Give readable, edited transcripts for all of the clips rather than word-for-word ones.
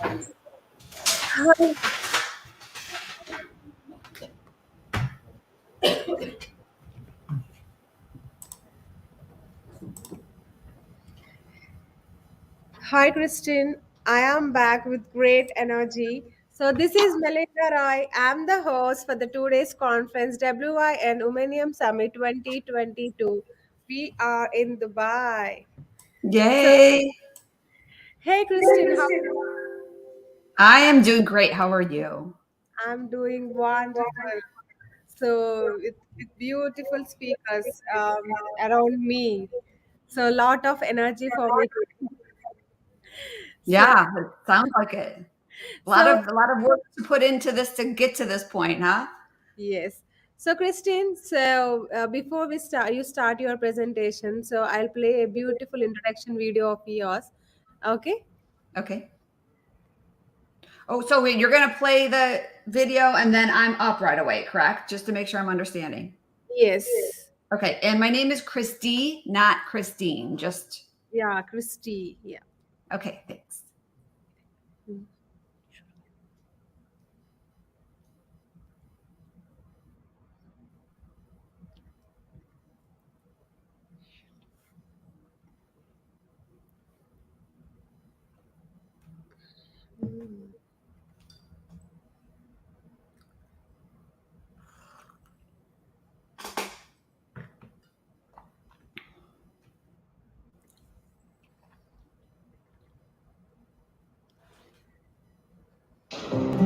Hi, hi, Christine. I am back with great energy. So this is Melinda Roy. I'm the host for the 2 days conference WYN Womenium Summit 2022. We are in Dubai. So, Yay! hey, Christine, how I am doing great. How are you? I'm doing wonderful. So with beautiful speakers around me. So a lot of energy for me. So Yeah, it sounds like it. so A lot of work to put into this to get to this point, huh? Yes. So, Christine, before you start your presentation. So, I'll play a beautiful introduction video of yours. Okay? Okay. Oh, so wait, you're gonna play the video and then I'm up right away, correct? Just to make sure I'm understanding. Yes. Okay, and my name is Christy, not Christine. Just Yeah, Christy. Yeah. okay, thanks. Mm.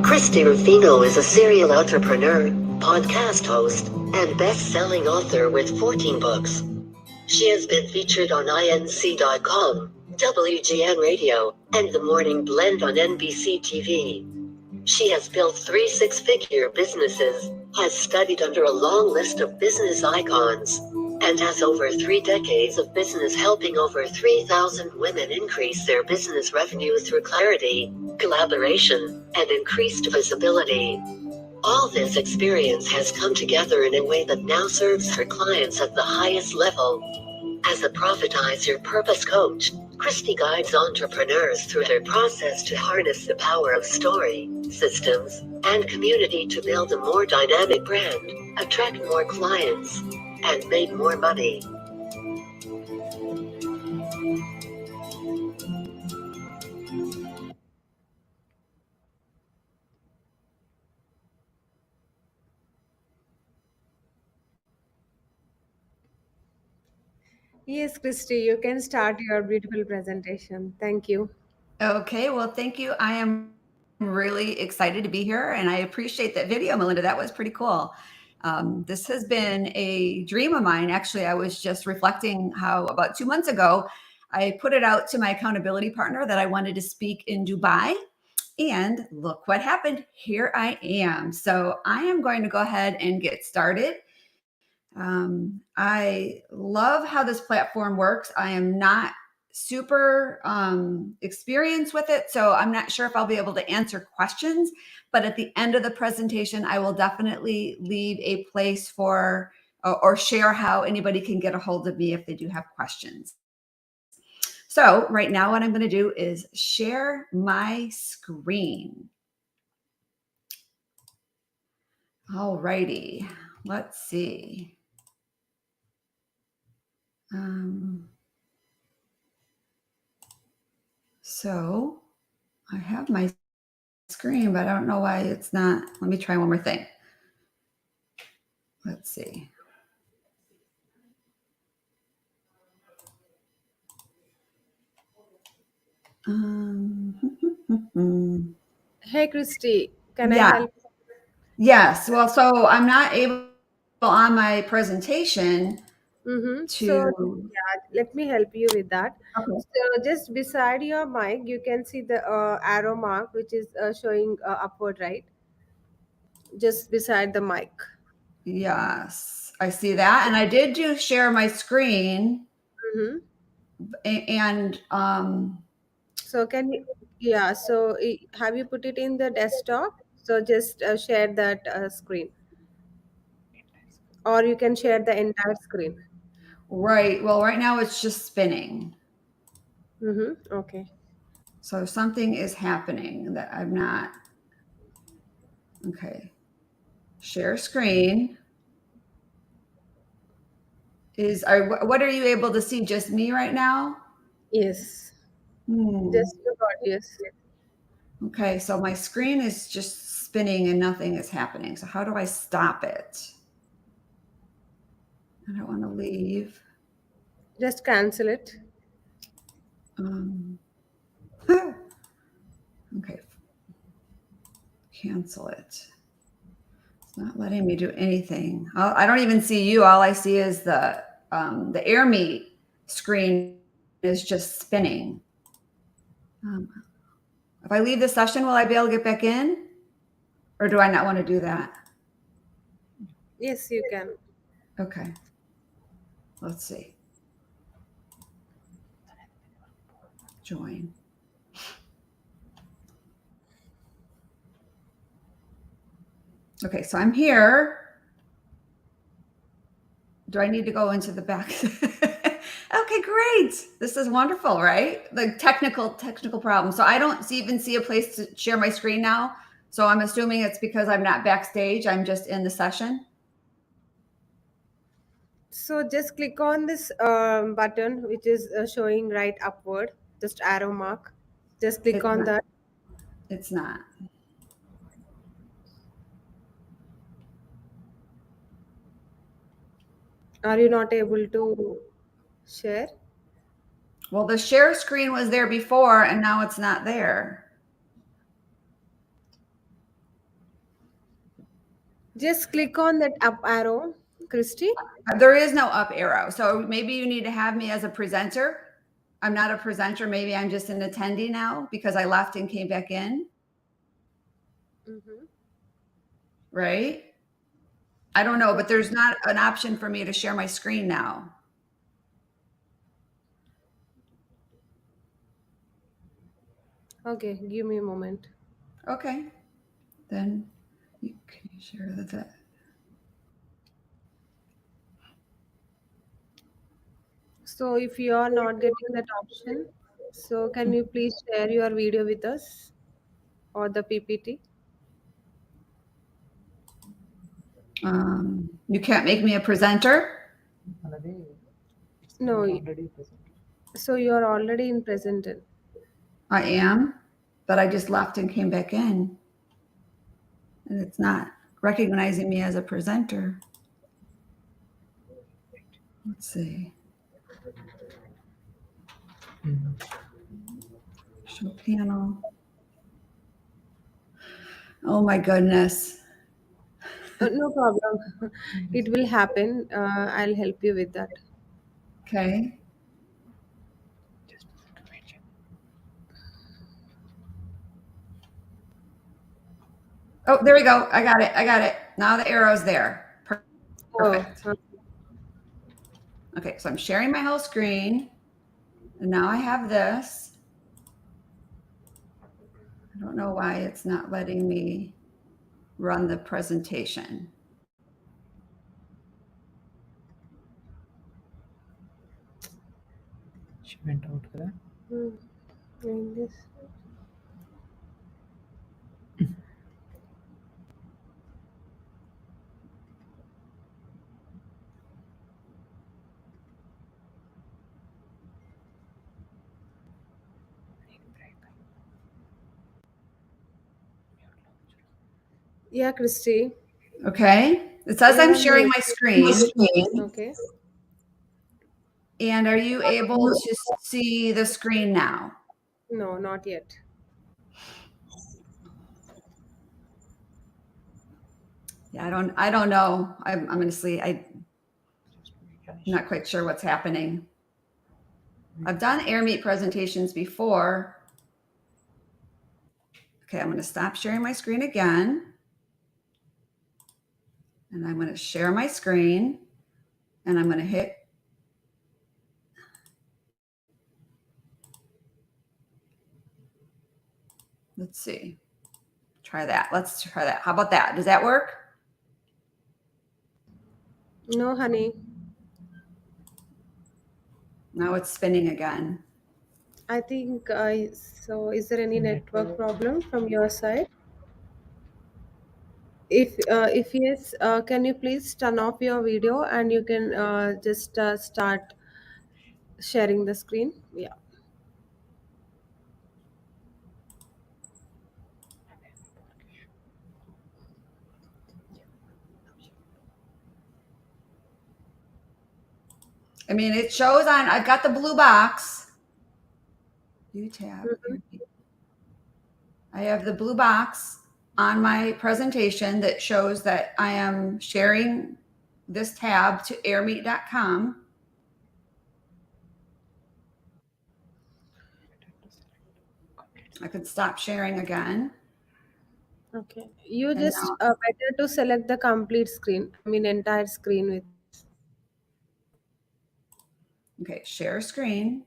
Christy Rufino is a serial entrepreneur, podcast host, and best-selling author with 14 books. She has been featured on INC.com, WGN Radio, and The Morning Blend on NBC TV. She has built 3 six-figure businesses, has studied under a long list of business icons, and has over 3 decades of business helping over 3,000 women increase their business revenue through clarity, collaboration, and increased visibility. All this experience has come together in a way that now serves her clients at the highest level. As a Profitize Your Purpose coach, Christy guides entrepreneurs through their process to harness the power of story, systems, and community to build a more dynamic brand, attract more clients, and make more money. Yes, Christy, you can start your beautiful presentation. Thank you. Okay, well, thank you. I am really excited to be here and I appreciate that video, Melinda. That was pretty cool. This has been a dream of mine. Actually, I was just reflecting how about 2 months ago, I put it out to my accountability partner that I wanted to speak in Dubai. And look what happened. Here I am. So I am going to go ahead and get started. I love how this platform works. I am not super experienced with it, so I'm not sure if I'll be able to answer questions. But at the end of the presentation, I will definitely leave a place for or share how anybody can get a hold of me if they do have questions. So right now, what I'm going to do is share my screen. All righty, let's see. So I have my screen, but I don't know why it's not. Let me try one more thing. Let's see. Hey, Christy, can I Yeah. help? Yes. Well, so I'm not able on my presentation Mm-hmm. So, to. yeah, let me help you with that. Okay. So, just beside your mic, you can see the arrow mark, which is showing upward, right? Just beside the mic. Yes, I see that, and I did do share my screen, Mm-hmm. and So can you, yeah, so have you put it in the desktop? So just share that screen, or you can share the entire screen. right. Well, right now it's just spinning. Mm-hmm. Okay. So something is happening that I'm not. Okay. Share screen. What are you able to see? Just me right now? Yes. Hmm. Just your audience. Okay, so my screen is just spinning and nothing is happening. So how do I stop it? I don't want to leave. Just cancel it. Okay, cancel it. It's not letting me do anything. I don't even see you. All I see is the air meet screen is just spinning. If I leave the session, will I be able to get back in? Or do I not want to do that? Yes, you can. Okay. Let's see. Join. Okay, so I'm here. Do I need to go into the back? Okay, great. This is wonderful, right? The technical problem. So I don't even see a place to share my screen now. So I'm assuming it's because I'm not backstage. I'm just in the session. So just click on this button, which is showing right upward, just arrow mark. Just click It's on not. that. It's not. Are you not able to share? Well, the share screen was there before and now it's not there. Just click on that up arrow, Christy. There is no up arrow. So maybe you need to have me as a presenter. I'm not a presenter. Maybe I'm just an attendee now because I left and came back in. Mm-hmm. Right? I don't know, but there's not an option for me to share my screen now. Okay, give me a moment. Okay. Then you can share that. So if you are not getting that option, so can you please share your video with us or the PPT? You can't make me a presenter. No, so you are already in present. I am, but I just left and came back in. And it's not recognizing me as a presenter. Let's see. Show panel. Oh my goodness. No problem. It will happen. I'll help you with that. Okay. Oh, there we go. I got it. Now the arrow's there. Oh, Perfect. Okay, so I'm sharing my whole screen. And now I have this. I don't know why it's not letting me run the presentation. She went out కదా. doing this. Yeah, Christy. Okay. It says I'm Yeah, sharing hey. my screen. Okay. And are you able to see the screen now? No, not yet. Yeah, I don't know. I'm honestly, I'm not quite sure what's happening. I've done air meet presentations before. Okay, I'm going to stop sharing my screen again. And I'm going to share my screen and I'm going to hit. Let's see. Try that. Let's try that. How about that? Does that work? No, honey. Now it's spinning again. I think so. Is there any network problem from your side? If yes, can you please turn off your video and you can just start sharing the screen? Yeah. I mean, it shows on, I've got the blue box. View tab. Mhm. I have the blue box on my presentation that shows that I am sharing this tab to airmeet.com. I could stop sharing again. Okay. You And just now, better to select the complete screen. I mean, entire screen with okay, share screen.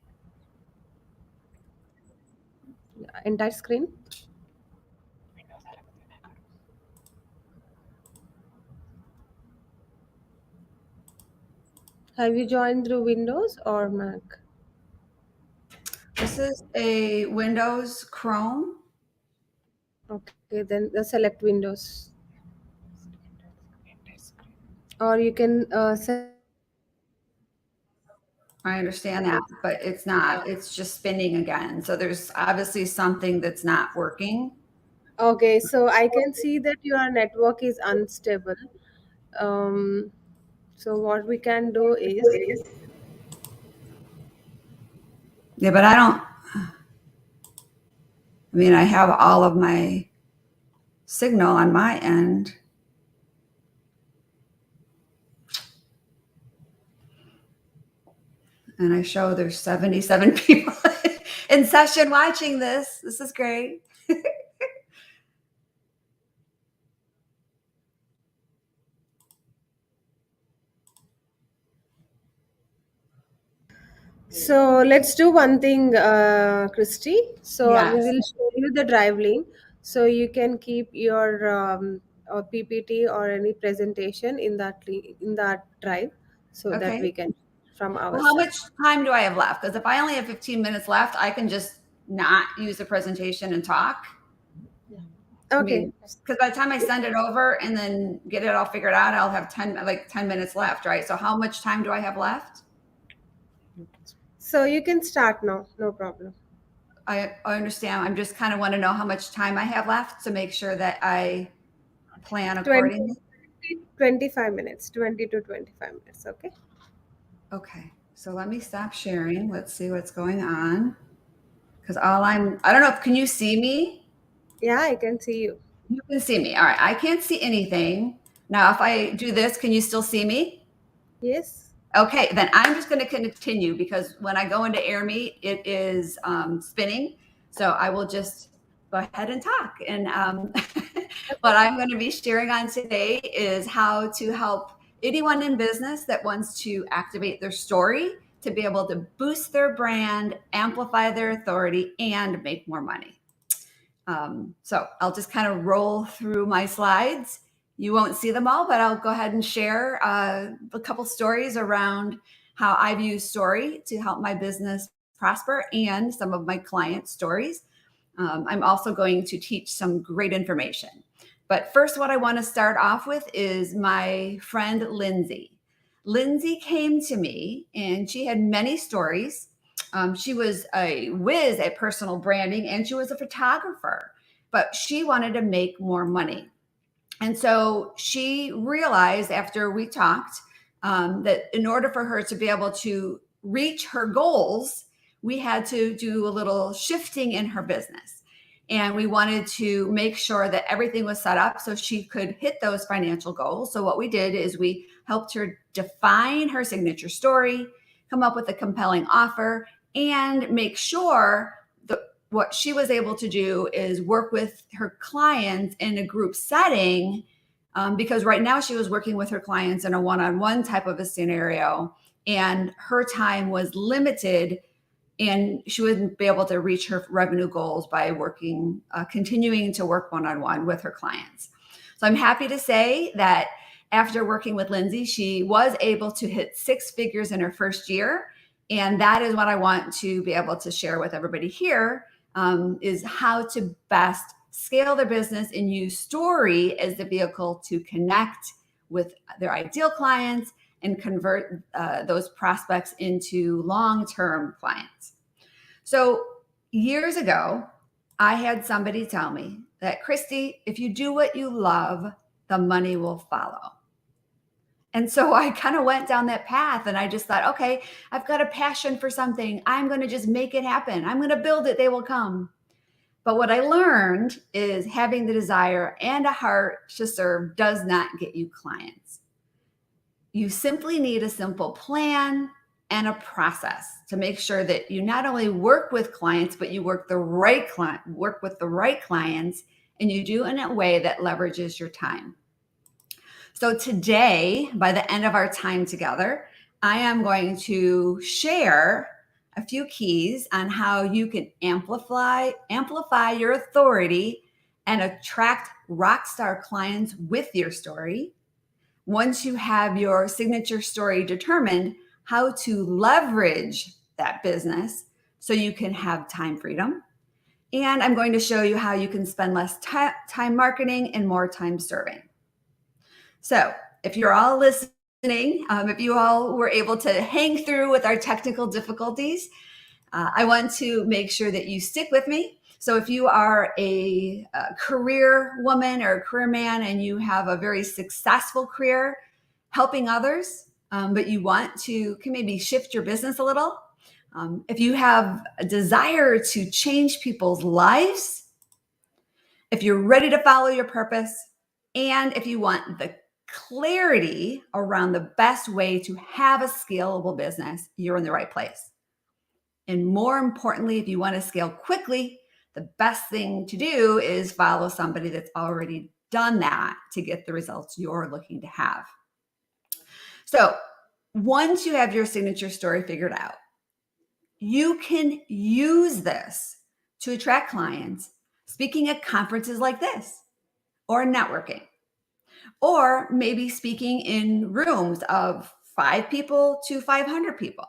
entire screen. Have you joined through Windows or Mac? This is a Windows Chrome. Okay, then select Windows, or you can I understand that, but it's not. It's just spinning again. So there's obviously something that's not working. Okay, so I can see that your network is unstable. Um, so what we can do is, Yeah, but I don't, I mean, I have all of my signal on my end. And I show there's 77 people in session watching this. This is great. so let's do one thing, Christy. So we Yes. will show you the drive link, so you can keep your or PPT or any presentation in that in that drive, so that Okay. we can from our Well, how side. much time do I have left? Because if I only have 15 minutes left, I can just not use the presentation and talk. I Okay. mean, because by the time I send it over and then get it all figured out, I'll have 10 minutes left, right? So how much time do I have left? So you can start now. No problem. I understand. I'm just kind of want to know how much time I have left to make sure that I plan 20, accordingly. 25 minutes. 20 to 25 minutes. Okay. Okay. So let me stop sharing. Let's see what's going on. Because I don't know if, can you see me? Yeah, I can see you. You can see me. All right. I can't see anything. Now, if I do this, can you still see me? Yes. Okay, then I'm just going to continue because when I go into AirMeet, it is spinning. So I will just go ahead and talk. And what I'm going to be sharing on today is how to help anyone in business that wants to activate their story to be able to boost their brand, amplify their authority, and make more money. So I'll just kind of roll through my slides. You won't see them all, but I'll go ahead and share a couple stories around how I've used story to help my business prosper and some of my client stories. I'm also going to teach some great information. But first, what I want to start off with is my friend Lindsay. Lindsay came to me and she had many stories. She was a whiz at personal branding and she was a photographer, but she wanted to make more money. And so she realized after we talked that in order for her to be able to reach her goals, we had to do a little shifting in her business. And we wanted to make sure that everything was set up so she could hit those financial goals. So, what we did is we helped her define her signature story, come up with a compelling offer, and make sure that what she was able to do is work with her clients in a group setting, because right now she was working with her clients in a one-on-one type of a scenario and her time was limited and she wouldn't be able to reach her revenue goals by working continuing to work one-on-one with her clients. So I'm happy to say that after working with Lindsay, she was able to hit 6 figures in her first year And that is what I want to be able to share with everybody here, is how to best scale their business and use story as the vehicle to connect with their ideal clients and convert those prospects into long-term clients. So years ago, I had somebody tell me that, Christy, if you do what you love, the money will follow. And so I kind of went down that path, and I just thought, okay, I've got a passion for something. I'm going to just make it happen. I'm going to build it. They will come. But what I learned is having the desire and a heart to serve does not get you clients. You simply need a simple plan and a process to make sure that you not only work with clients, but you work with the right clients, and you do it in a way that leverages your time. So today, by the end of our time together, I am going to share a few keys on how you can amplify your authority and attract rockstar clients with your story. Once you have your signature story determined, how to leverage that business so you can have time freedom. And I'm going to show you how you can spend less time marketing and more time serving. So if you're all listening, if you all were able to hang through with our technical difficulties, I want to make sure that you stick with me. So if you are a career woman or a career man and you have a very successful career helping others, but you want to can maybe shift your business a little, if you have a desire to change people's lives, if you're ready to follow your purpose, and if you want the clarity around the best way to have a scalable business, you're in the right place. And more importantly, if you want to scale quickly, the best thing to do is follow somebody that's already done that to get the results you're looking to have. So once you have your signature story figured out, you can use this to attract clients speaking at conferences like this, or networking, or maybe speaking in rooms of 5 people to 500 people.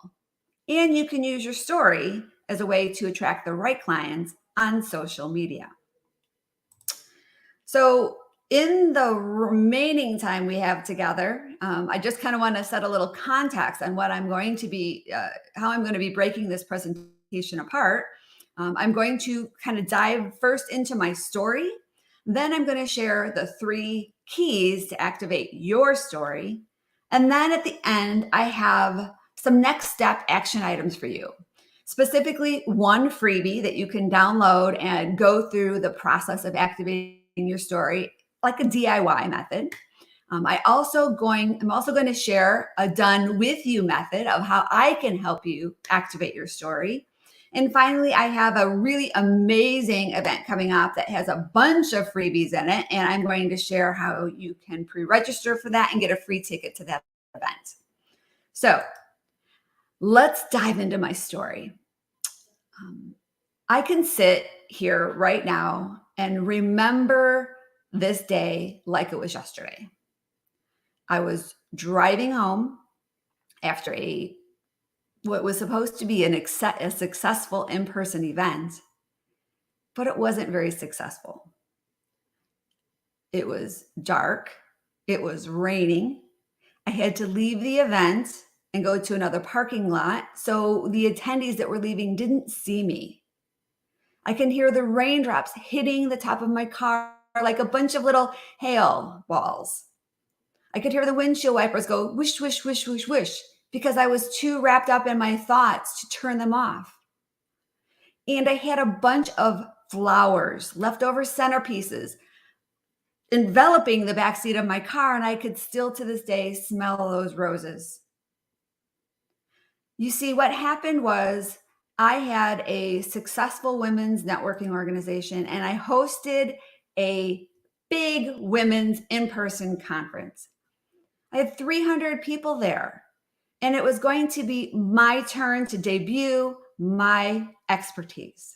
And you can use your story as a way to attract the right clients on social media. So in the remaining time we have together, I just kind of want to set a little context on what I'm going to be, how I'm going to be breaking this presentation apart. I'm going to kind of dive first into my story. Then I'm going to share the 3 keys to activate your story. And then at the end, I have some next step action items for you. Specifically, one freebie that you can download and go through the process of activating your story, like a DIY method. I'm also going to share a done with you method of how I can help you activate your story. And finally, I have a really amazing event coming up that has a bunch of freebies in it. And I'm going to share how you can pre-register for that and get a free ticket to that event. So let's dive into my story. I can sit here right now and remember this day like it was yesterday. I was driving home after what was supposed to be a successful in-person event, but it wasn't very successful. It was dark. It was raining. I had to leave the event and go to another parking lot, so the attendees that were leaving didn't see me. I can hear the raindrops hitting the top of my car like a bunch of little hail balls. I could hear the windshield wipers go whoosh, whoosh, whoosh, whoosh, whoosh, because I was too wrapped up in my thoughts to turn them off. And I had a bunch of flowers, leftover centerpieces, enveloping the backseat of my car, and I could still to this day smell those roses. You see, what happened was I had a successful women's networking organization, and I hosted a big women's in-person conference. I had 300 people there, and it was going to be my turn to debut my expertise.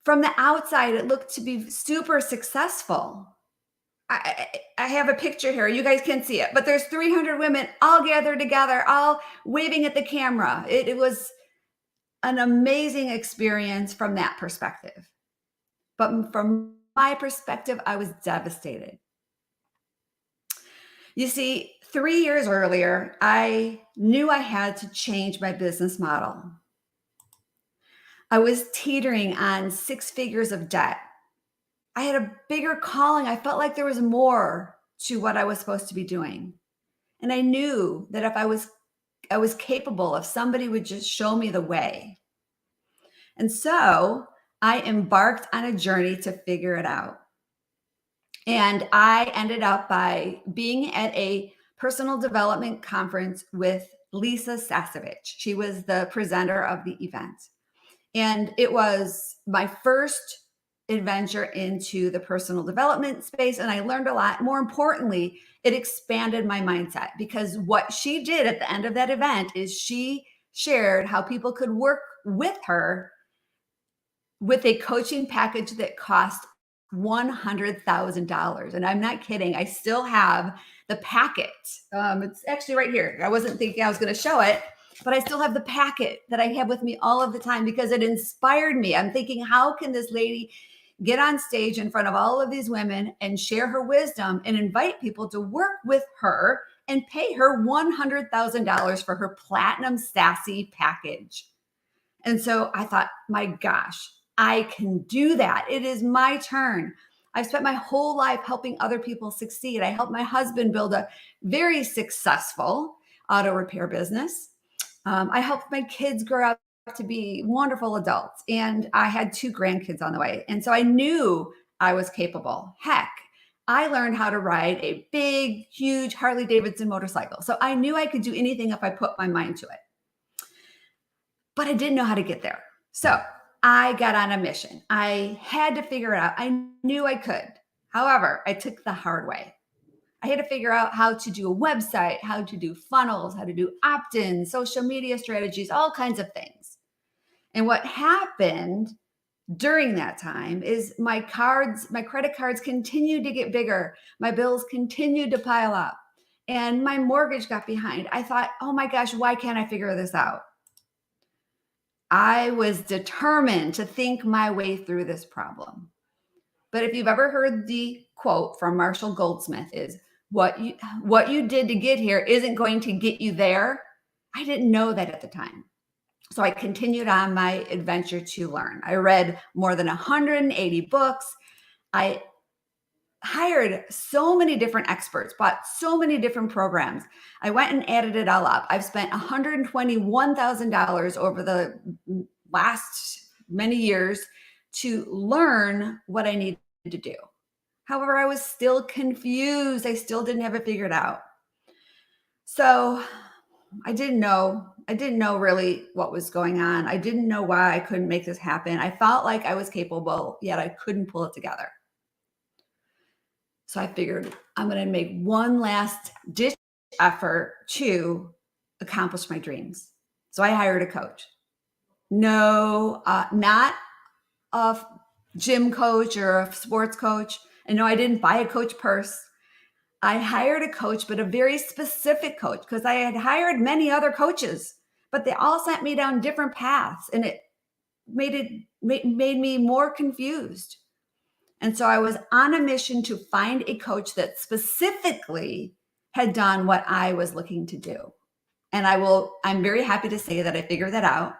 From the outside, it looked to be super successful. I have a picture here. You guys can't see it, but there's 300 women all gathered together, all waving at the camera. It was an amazing experience from that perspective. But from my perspective, I was devastated. You see, 3 years earlier, I knew I had to change my business model. I was teetering on 6 figures of debt. I had a bigger calling. I felt like there was more to what I was supposed to be doing. And I knew that if I was capable, if somebody would just show me the way. And so I embarked on a journey to figure it out. And I ended up by being at a personal development conference with Lisa Sasevich. She was the presenter of the event. And it was my first adventure into the personal development space. And I learned a lot. More importantly, it expanded my mindset, because what she did at the end of that event is she shared how people could work with her with a coaching package that cost $100,000. And I'm not kidding. I still have the packet. It's actually right here. I wasn't thinking I was going to show it, but I still have the packet that I have with me all of the time because it inspired me. I'm thinking, how can this lady get on stage in front of all of these women and share her wisdom and invite people to work with her and pay her $100,000 for her platinum sassy package? And so I thought, my gosh, I can do that. It is my turn. I've spent my whole life helping other people succeed. I helped my husband build a very successful auto repair business. I helped my kids grow up to be wonderful adults. And I had 2 grandkids on the way. And so I knew I was capable. Heck, I learned how to ride a big, huge Harley Davidson motorcycle. So I knew I could do anything if I put my mind to it. But I didn't know how to get there. So I got on a mission. I had to figure it out. I knew I could. However, I took the hard way. I had to figure out how to do a website, how to do funnels, how to do opt-ins, social media strategies, all kinds of things. And what happened during that time is my credit cards continued to get bigger. My bills continued to pile up, and my mortgage got behind. I thought, oh my gosh, why can't I figure this out? I was determined to think my way through this problem. But if you've ever heard the quote from Marshall Goldsmith is, what you did to get here isn't going to get you there. I didn't know that at the time. So I continued on my adventure to learn. I read more than 180 books. I hired so many different experts, bought so many different programs. I went and added it all up. I've spent $121,000 over the last many years to learn what I needed to do. However, I was still confused. I still didn't have it figured out. So I didn't know really what was going on. I didn't know why I couldn't make this happen. I felt like I was capable, yet I couldn't pull it together. So I figured I'm going to make one last ditch effort to accomplish my dreams. So I hired a coach. No, not a gym coach or a sports coach. And no, I didn't buy a coach purse. I hired a coach, but a very specific coach, because I had hired many other coaches, but they all sent me down different paths, and it made me more confused. And so I was on a mission to find a coach that specifically had done what I was looking to do. And I'm very happy to say that I figured that out.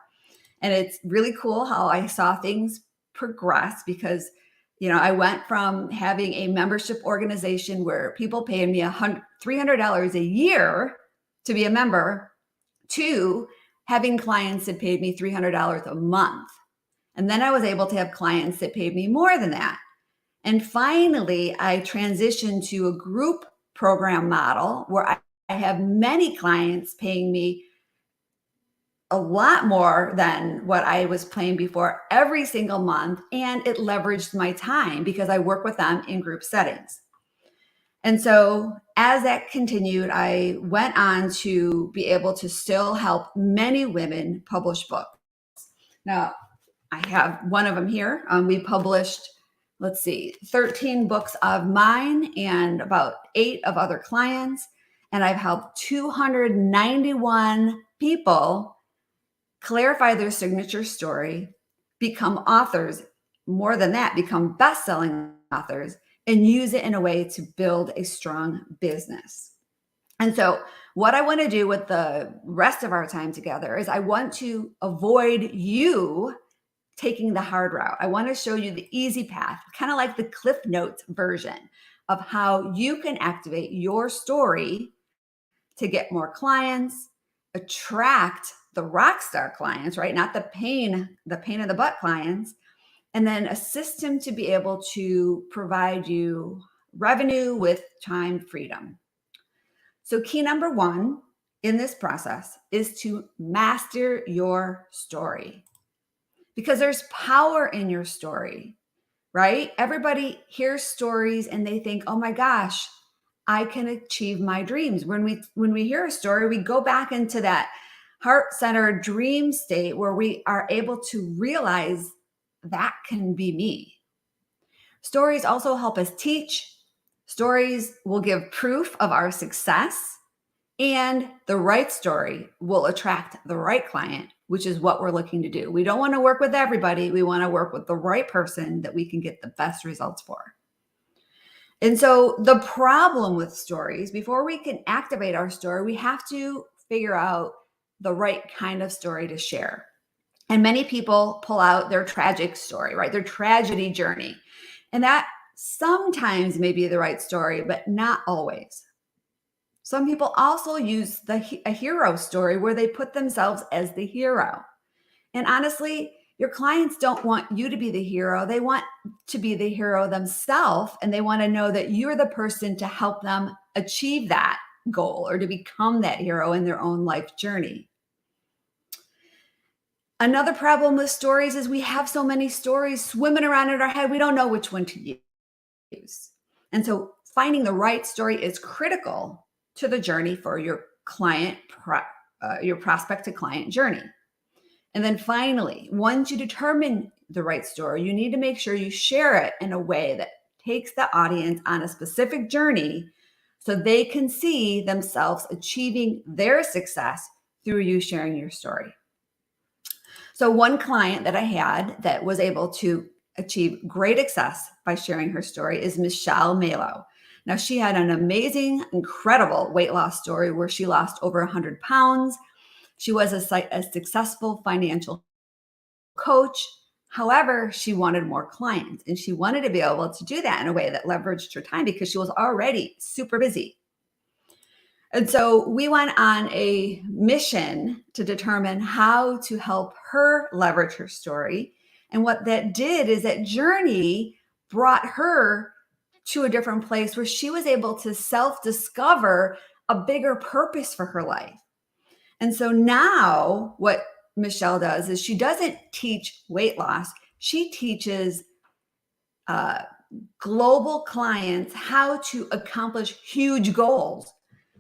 And it's really cool how I saw things progress, because I went from having a membership organization where people paid me $300 a year to be a member, to having clients that paid me $300 a month. And then I was able to have clients that paid me more than that. And finally, I transitioned to a group program model where I have many clients paying me a lot more than what I was paying before every single month. And it leveraged my time because I work with them in group settings. And so as that continued, I went on to be able to still help many women publish books. Now, I have one of them here. We published let's see, 13 books of mine and about 8 of other clients. And I've helped 291 people clarify their signature story, become authors, more than that, become best-selling authors, and use it in a way to build a strong business. And so what I want to do with the rest of our time together is I want to avoid you taking the hard route. I want to show you the easy path, kind of like the Cliff Notes version of how you can activate your story to get more clients, attract the rock star clients, right? Not the pain in the butt clients, and then a system to be able to provide you revenue with time freedom. So key number 1 in this process is to master your story, because there's power in your story, right? Everybody hears stories and they think, oh my gosh, I can achieve my dreams. When we hear a story, we go back into that heart-centered dream state where we are able to realize that can be me. Stories also help us teach. Stories will give proof of our success, and the right story will attract the right client, which is what we're looking to do. We don't want to work with everybody. We want to work with the right person that we can get the best results for. And so the problem with stories, before we can activate our story, we have to figure out the right kind of story to share. And many people pull out their tragic story, right? Their tragedy journey. And that sometimes may be the right story, but not always. Some people also use a hero story where they put themselves as the hero. And honestly, your clients don't want you to be the hero. They want to be the hero themselves, and they want to know that you're the person to help them achieve that goal or to become that hero in their own life journey. Another problem with stories is we have so many stories swimming around in our head, we don't know which one to use. And so finding the right story is critical to the journey for your client, your prospect to client journey. And then finally, once you determine the right story, you need to make sure you share it in a way that takes the audience on a specific journey so they can see themselves achieving their success through you sharing your story. So one client that I had that was able to achieve great success by sharing her story is Michelle Malo. Now, she had an amazing, incredible weight loss story where she lost over 100 pounds. She was a successful financial coach. However, she wanted more clients, and she wanted to be able to do that in a way that leveraged her time because she was already super busy. And so we went on a mission to determine how to help her leverage her story. And what that did is that journey brought her to a different place where she was able to self-discover a bigger purpose for her life. And so now what Michelle does is she doesn't teach weight loss. She teaches global clients how to accomplish huge goals.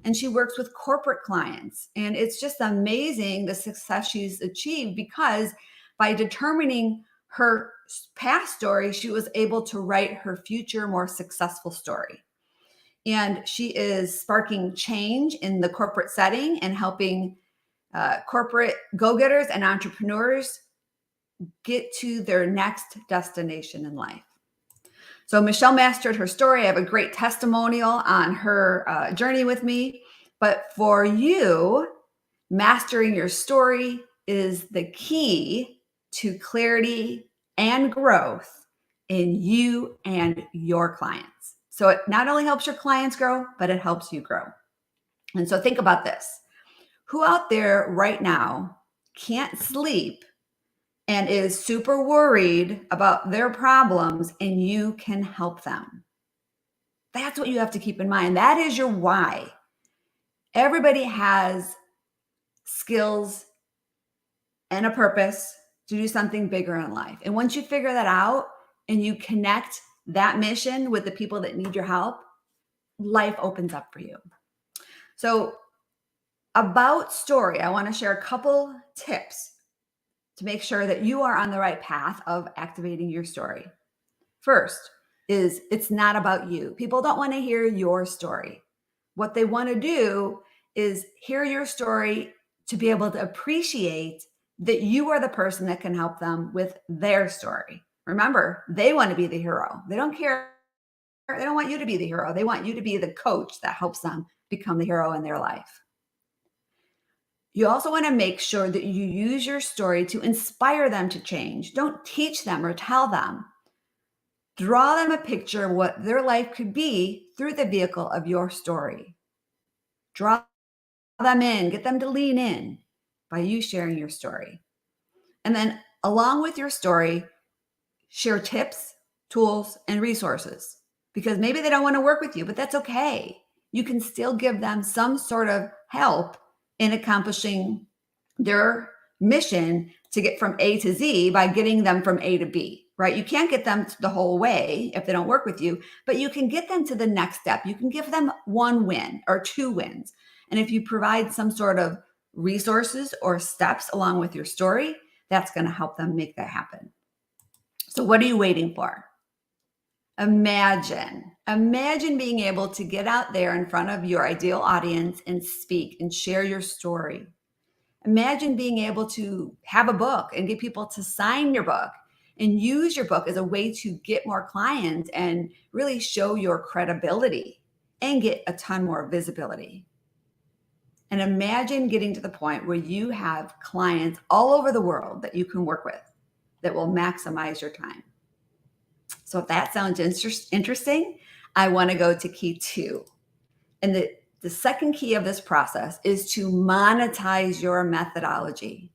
And she works with corporate clients. And it's just amazing the success she's achieved because by determining her past story, she was able to write her future more successful story. And she is sparking change in the corporate setting and helping corporate go-getters and entrepreneurs get to their next destination in life. So Michelle mastered her story. I have a great testimonial on her journey with me. But for you, mastering your story is the key to clarity and growth in you and your clients. So it not only helps your clients grow, but it helps you grow. And so think about this. Who out there right now can't sleep and is super worried about their problems, and you can help them? That's what you have to keep in mind. That is your why. Everybody has skills and a purpose to do something bigger in life. And once you figure that out and you connect that mission with the people that need your help, life opens up for you. So about story, I want to share a couple tips to make sure that you are on the right path of activating your story. First is it's not about you. People don't want to hear your story. What they want to do is hear your story to be able to appreciate that you are the person that can help them with their story. Remember, they want to be the hero. They don't care. They don't want you to be the hero. They want you to be the coach that helps them become the hero in their life. You also want to make sure that you use your story to inspire them to change. Don't teach them or tell them. Draw them a picture of what their life could be through the vehicle of your story. Draw them in, get them to lean in by you sharing your story. And then along with your story, share tips, tools, and resources, because maybe they don't want to work with you, but that's okay. You can still give them some sort of help in accomplishing their mission to get from A to Z by getting them from A to B, right? You can't get them the whole way if they don't work with you, but you can get them to the next step. You can give them 1 win or 2 wins. And if you provide some sort of resources or steps along with your story, that's going to help them make that happen. So what are you waiting for? Imagine being able to get out there in front of your ideal audience and speak and share your story. Imagine being able to have a book and get people to sign your book and use your book as a way to get more clients and really show your credibility and get a ton more visibility. And imagine getting to the point where you have clients all over the world that you can work with that will maximize your time. So if that sounds interesting, I want to go to key 2. And the second key of this process is to monetize your methodology,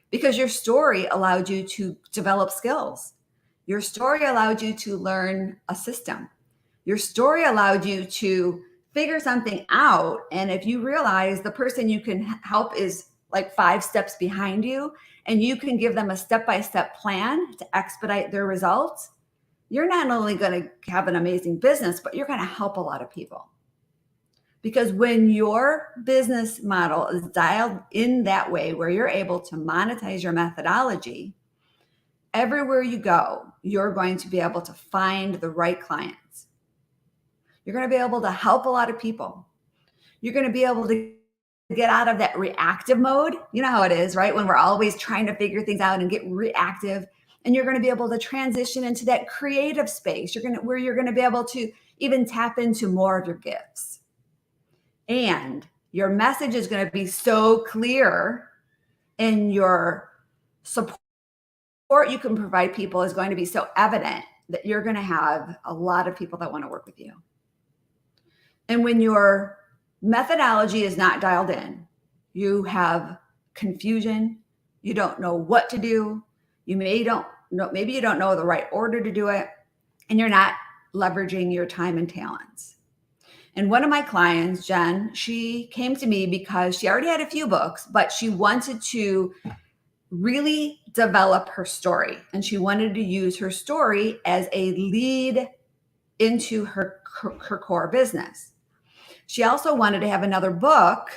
because your story allowed you to develop skills. Your story allowed you to learn a system. Your story allowed you to figure something out. And if you realize the person you can help is like 5 steps behind you, and you can give them a step-by-step plan to expedite their results, you're not only going to have an amazing business, but you're going to help a lot of people. Because when your business model is dialed in that way, where you're able to monetize your methodology, everywhere you go, you're going to be able to find the right clients. You're going to be able to help a lot of people. You're going to be able to get out of that reactive mode. You know how it is, right? When we're always trying to figure things out and get reactive. And you're going to be able to transition into that creative space. Where you're going to be able to even tap into more of your gifts. And your message is going to be so clear, and your support you can provide people is going to be so evident that you're going to have a lot of people that want to work with you. And when your methodology is not dialed in, you have confusion, you don't know what to do, maybe you don't know the right order to do it, and you're not leveraging your time and talents. And one of my clients, Jen, she came to me because she already had a few books, but she wanted to really develop her story. And she wanted to use her story as a lead into her core business. She also wanted to have another book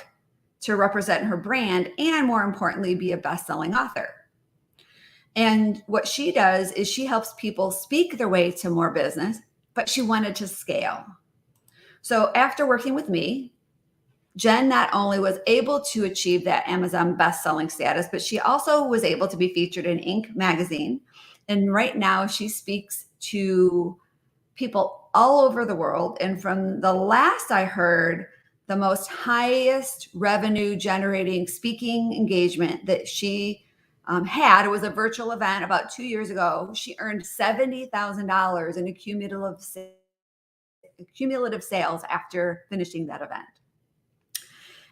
to represent her brand and, more importantly, be a best-selling author. And what she does is she helps people speak their way to more business, but she wanted to scale. So after working with me, Jen not only was able to achieve that Amazon best-selling status, but she also was able to be featured in Inc. magazine. And right now she speaks to people all over the world. And from the last I heard, the most highest revenue generating speaking engagement that she had, it was a virtual event about 2 years ago. She earned $70,000 in cumulative sales after finishing that event.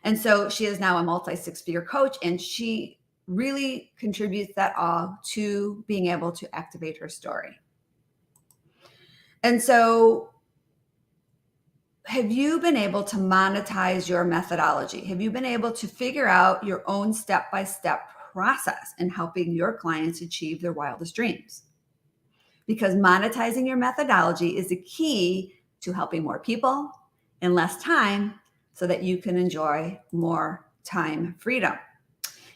And so she is now a multi-6-figure coach, and she really contributes that all to being able to activate her story. And so have you been able to monetize your methodology? Have you been able to figure out your own step-by-step process in helping your clients achieve their wildest dreams? Because monetizing your methodology is the key to helping more people in less time so that you can enjoy more time freedom.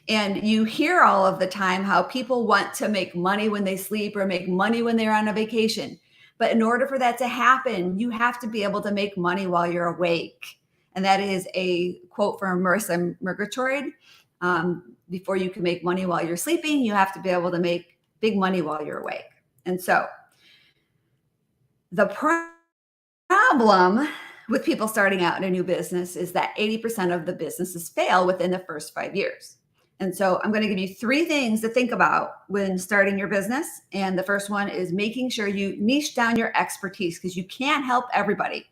And you hear all of the time how people want to make money when they sleep or make money when they're on a vacation. But in order for that to happen, you have to be able to make money while you're awake. And that is a quote from Marissa Murgatroyd. Before you can make money while you're sleeping, you have to be able to make big money while you're awake. And so the problem with people starting out in a new business is that 80% of the businesses fail within the first 5 years. And so I'm going to give you 3 things to think about when starting your business. And the first one is making sure you niche down your expertise, because you can't help everybody.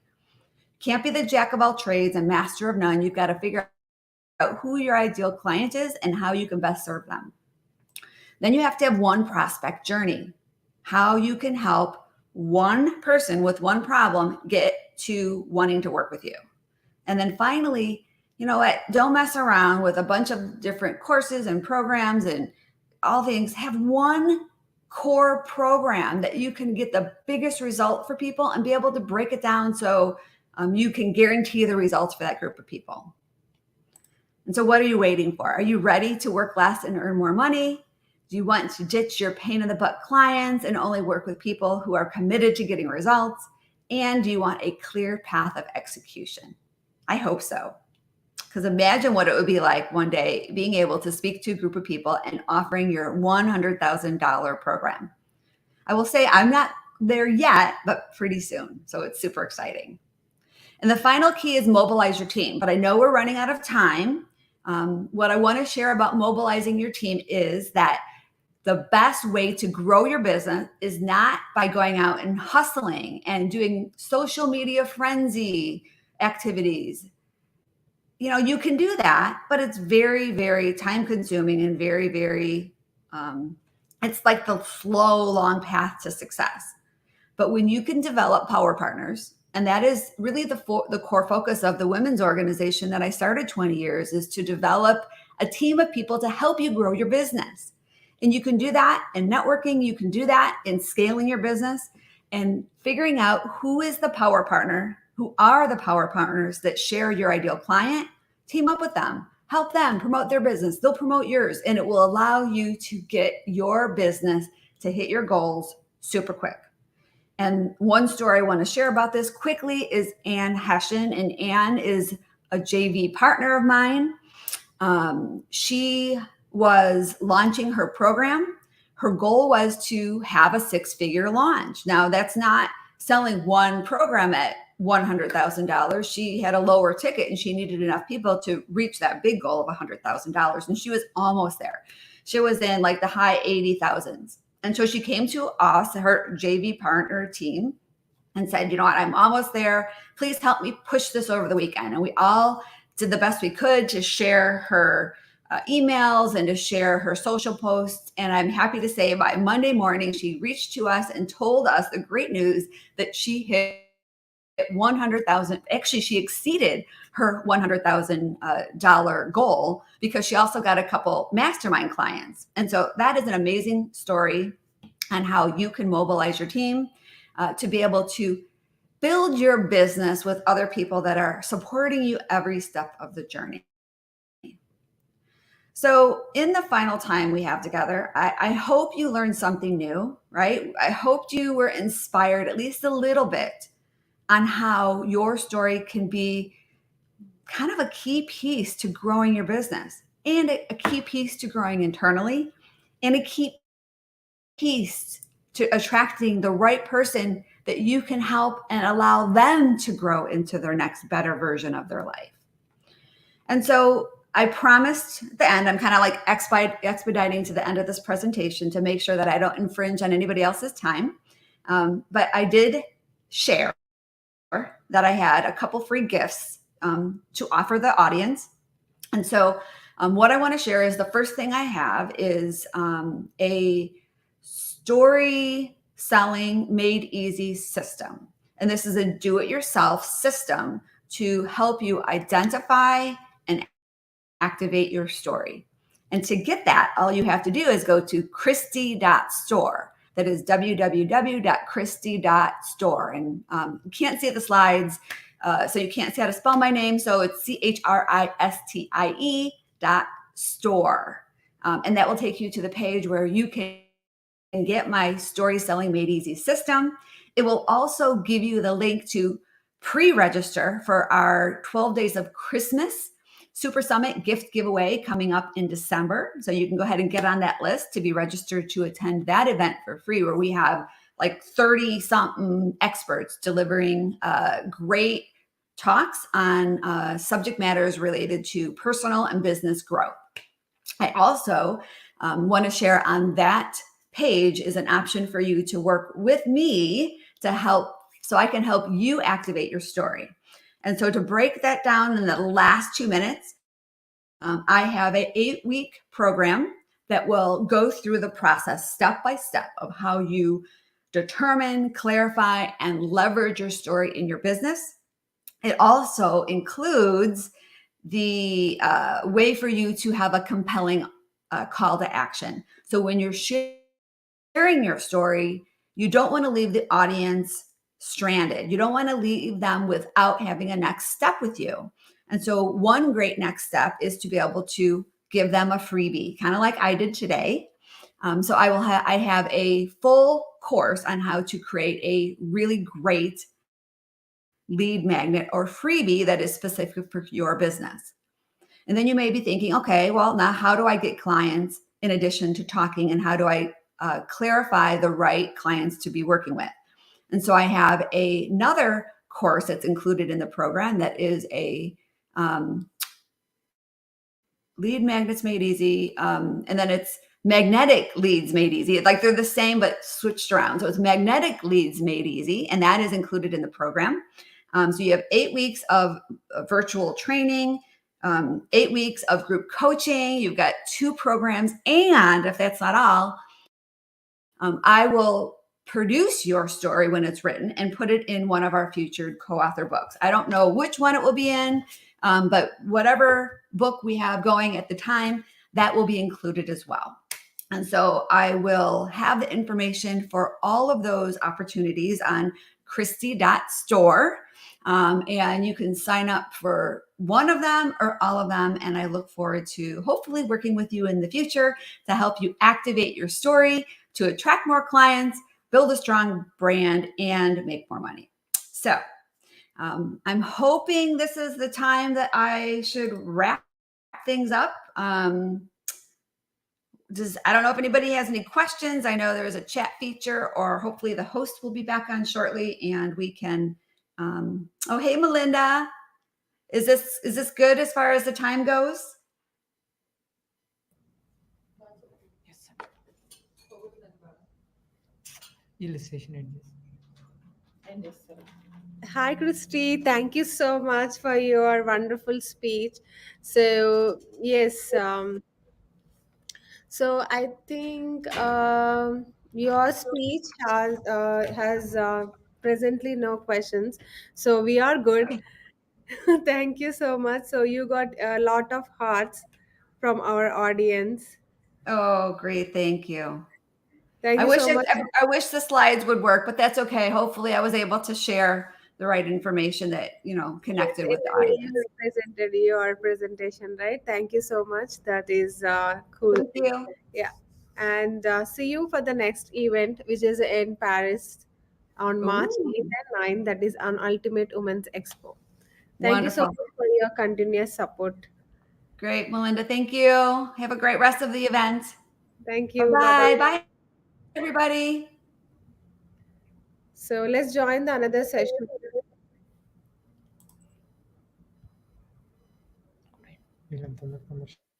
Can't be the jack of all trades and master of none. You've got to figure out who your ideal client is and how you can best serve them. Then you have to have one prospect journey, how you can help one person with one problem get to wanting to work with you. And then finally, you know what? Don't mess around with a bunch of different courses and programs and all things. Have one core program that you can get the biggest result for people and be able to break it down so you can guarantee the results for that group of people. And so what are you waiting for? Are you ready to work less and earn more money? Do you want to ditch your pain in the butt clients and only work with people who are committed to getting results? And do you want a clear path of execution? I hope so. Because imagine what it would be like one day being able to speak to a group of people and offering your $100,000 program. I will say I'm not there yet, but pretty soon. So it's super exciting. And the final key is mobilize your team. But I know we're running out of time. What I want to share about mobilizing your team is that the best way to grow your business is not by going out and hustling and doing social media frenzy activities. You know, you can do that, but it's very, very time consuming and very, very, it's like the slow, long path to success. But when you can develop power partners, and that is really the core focus of the women's organization that I started 20 years, is to develop a team of people to help you grow your business. And you can do that in networking. You can do that in scaling your business and figuring out who is the power partner, who are the power partners that share your ideal client. Team up with them, help them promote their business. They'll promote yours, and it will allow you to get your business to hit your goals super quick. And one story I want to share about this quickly is Ann Hessian. And Ann is a JV partner of mine. She was launching her program. Her goal was to have a 6-figure launch. Now, that's not selling one program at $100,000. She had a lower ticket and she needed enough people to reach that big goal of $100,000. And she was almost there. She was in like the high 80,000s. And so she came to us, her JV partner team, and said, you know what, I'm almost there. Please help me push this over the weekend. And we all did the best we could to share her emails and to share her social posts. And I'm happy to say by Monday morning, she reached to us and told us the great news that she hit 100,000. Actually, she exceeded her $100,000 goal because she also got a couple mastermind clients. And so that is an amazing story on how you can mobilize your team to be able to build your business with other people that are supporting you every step of the journey. So in the final time we have together, I hope you learned something new, right? I hope you were inspired at least a little bit on how your story can be kind of a key piece to growing your business, and a key piece to growing internally, and a key piece to attracting the right person that you can help and allow them to grow into their next better version of their life. And so I promised at the end, I'm kind of like expediting to the end of this presentation to make sure that I don't infringe on anybody else's time. But I did share that I had a couple free gifts to offer the audience. And so what I want to share is the first thing I have is a story selling made easy system. And this is a do-it-yourself system to help you identify and activate your story. And to get that, all you have to do is go to Christy.store. That is www.christy.store. And you can't see the slides, so you can't see how to spell my name. So it's CHRISTIE.store. And that will take you to the page where you can get my story selling made easy system. It will also give you the link to pre-register for our 12 Days of Christmas Super Summit gift giveaway coming up in December. So you can go ahead and get on that list to be registered to attend that event for free, where we have like 30 something experts delivering great talks on subject matters related to personal and business growth. I also want to share on that page is an option for you to work with me to help, so I can help you activate your story. And so to break that down in the last 2 minutes, I have an 8-week program that will go through the process step by step of how you determine, clarify, and leverage your story in your business. It also includes the way for you to have a compelling call to action. So when you're sharing your story, you don't want to leave the audience stranded. You don't want to leave them without having a next step with you. And so one great next step is to be able to give them a freebie, kind of like I did today. So I have a full course on how to create a really great lead magnet or freebie that is specific for your business. And then you may be thinking, okay, well, now how do I get clients in addition to talking, and how do I clarify the right clients to be working with? And so I have another course that's included in the program that is a lead magnets made easy. And then it's magnetic leads made easy. Like they're the same, but switched around. So it's magnetic leads made easy. And that is included in the program. So you have 8 weeks of virtual training, 8 weeks of group coaching. You've got 2 programs. And if that's not all, I will produce your story when it's written and put it in one of our featured co-author books. I don't know which one it will be in, but whatever book we have going at the time, that will be included as well. And so I will have the information for all of those opportunities on Christy.store. And you can sign up for one of them or all of them. And I look forward to hopefully working with you in the future to help you activate your story, to attract more clients, build a strong brand, and make more money. So I'm hoping this is the time that I should wrap things up. I don't know if anybody has any questions. I know there's a chat feature, or hopefully the host will be back on shortly and we can. Oh, hey, Melinda. Is this good as far as the time goes? Illustration Hi, Christy. Thank you so much for your wonderful speech. So, yes, so I think your speech has presently no questions. So we are good. Okay. Thank you so much. So you got a lot of hearts from our audience. Oh, great. Thank you. Thank I you wish so much. I wish the slides would work, but that's okay. Hopefully I was able to share the right information that, Yes, connected in with the a way audience. you presented your presentation, right? Thank you so much. That is cool. Thank you. Yeah. And see you for the next event, which is in Paris on March Ooh, 8th and 9th. That is an Ultimate Women's Expo. Thank you so wonderful. much for your continuous support. Great, Melinda. Thank you. Have a great rest of the event. Thank you. Bye bye. Bye-bye. Bye, everybody. So let's join the another session. We'll have the